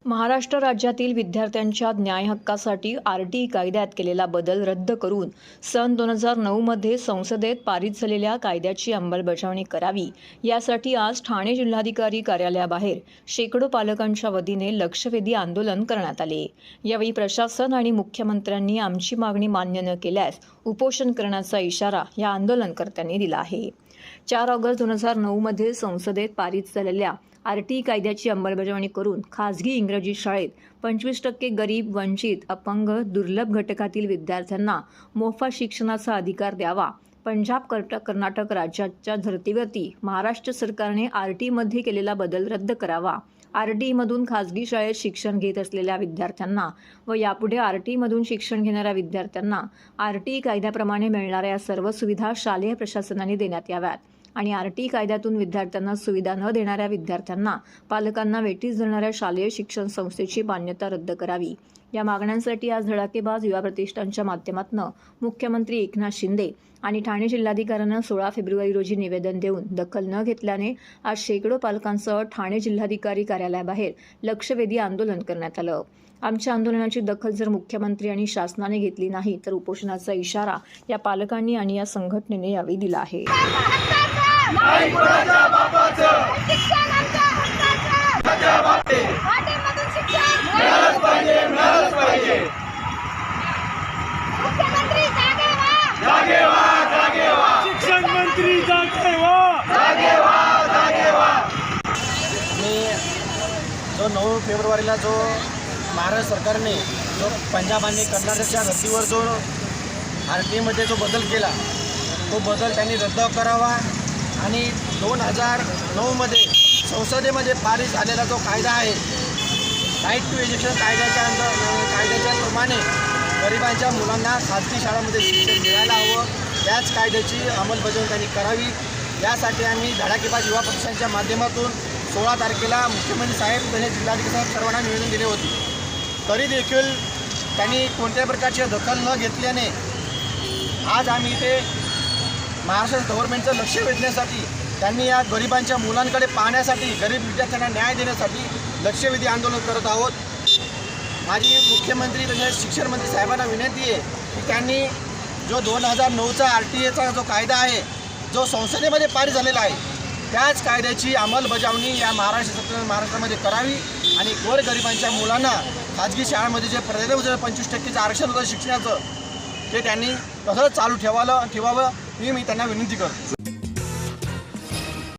महाराष्ट्र राज्यातील विद्यार्थ्यांच्या न्याय हक्कासाठी आरटीई कायद्यात केलेला बदल रद्द करून सन 2009 मध्ये संसदेत पारित झालेल्या कायद्याची अंमलबजावणी करावी यासाठी आज ठाणे जिल्हाधिकारी कार्यालयाबाहेर शेकडो पालकांच्या वतीने लक्षवेधी आंदोलन करण्यात आले। यावेळी प्रशासन आणि मुख्यमंत्र्यांनी आमची मागणी मान्य न केल्यास उपोषण करण्याचा इशारा या आंदोलनकर्त्यांनी दिला आहे। 4 ऑगस्ट 2009 मध्ये संसदेत पारित झालेल्या आरटीई कायद्याची अंमलबजावणी करून खासगी इंग्रजी शाळेत 25% गरीब, वंचित, अपंग, दुर्लभ घटकातील विद्यार्थ्यांना मोफत शिक्षणाचा अधिकार द्यावा। पंजाब कर्नाटक राज्याच्या धर्तीवरती महाराष्ट्र सरकारने आरटीईमध्ये केलेला बदल रद्द करावा। आरटीईमधून खासगी शाळेत शिक्षण घेत असलेल्या विद्यार्थ्यांना व यापुढे आरटीईमधून शिक्षण घेणाऱ्या विद्यार्थ्यांना आरटीई कायद्याप्रमाणे मिळणाऱ्या सर्व सुविधा शालेय प्रशासनाने देण्यात याव्यात आणि आरटीई कायद्यातून विद्यार्थ्यांना सुविधा न देणाऱ्या विद्यार्थ्यांना पालकांना वेठीस धरणाऱ्या शालेय शिक्षण संस्थेची मान्यता रद्द करावी। या मागण्यांसाठी आज धडाकेबाज युवा प्रतिष्ठानच्या माध्यमातून मुख्यमंत्री एकनाथ शिंदे आणि ठाणे जिल्हाधिकाऱ्यांना 16 फेब्रुवारी रोजी निवेदन देऊन दखल न घेतल्याने आज शेकडो पालकांसह ठाणे जिल्हाधिकारी कार्यालयाबाहेर लक्षवेधी आंदोलन करण्यात आलं। आमच्या आंदोलनाची दखल जर मुख्यमंत्री आणि शासनाने घेतली नाही तर उपोषणाचा इशारा या पालकांनी आणि या संघटनेने यावेळी दिला आहे। नाही कोणाच्या बापाचं शिक्षण आमच्या हक्काचं आरटीईमधून शिक्षण मिळालंच पाहिजे मुख्यमंत्री जागे व्हा शिक्षण मंत्री जागे व्हा। मी जो 9 फेब्रुवारीला जो महाराष्ट्र सरकारने जो पंजाब आणि कर्नाटकच्या धर्तीवर जो आरटीईमध्ये जो बदल केला तो बदल त्यांनी रद्द करावा आणि 2009 संसदेमध्ये पारित झालेला जो कायदा आहे राईट टू एज्युकेशन कायद्याच्या प्रमाणे गरिबांच्या मुलांना खाजगी शाळांमध्ये शिक्षण मिळायला हवं, त्याच कायद्याची अंमलबजावणी त्यांनी करावी। यासाठी आम्ही धडाकेबाज युवा पक्षांच्या माध्यमातून 16 तारखेला मुख्यमंत्री साहेब आणि जिल्हाधिकारी साहेब सर्वांना निवेदन दिले होते, तरी देखील त्यांनी कोणत्याही प्रकारची दखल न घेतल्याने आज आम्ही इथे महाराष्ट्र गव्हर्नमेंटचं लक्ष वेधण्यासाठी त्यांनी या गरिबांच्या मुलांकडे पाहण्यासाठी गरीब विद्यार्थ्यांना न्याय देण्यासाठी लक्षवेधी आंदोलन करत आहोत। माझी मुख्यमंत्री तसेच शिक्षण मंत्री साहेबांना विनंती आहे की त्यांनी जो 2009चा आरटीईचा जो कायदा आहे जो संसदेमध्ये पारित झालेला आहे त्याच कायद्याची अंमलबजावणी या महाराष्ट्रामध्ये करावी आणि गोरगरिबांच्या मुलांना खाजगी शाळांमध्ये जे प्रदेश 25% आरक्षण होतं शिक्षणाचं ते त्यांनी तसंच चालू ठेवावं ही मी त्यांना विनंती करतो।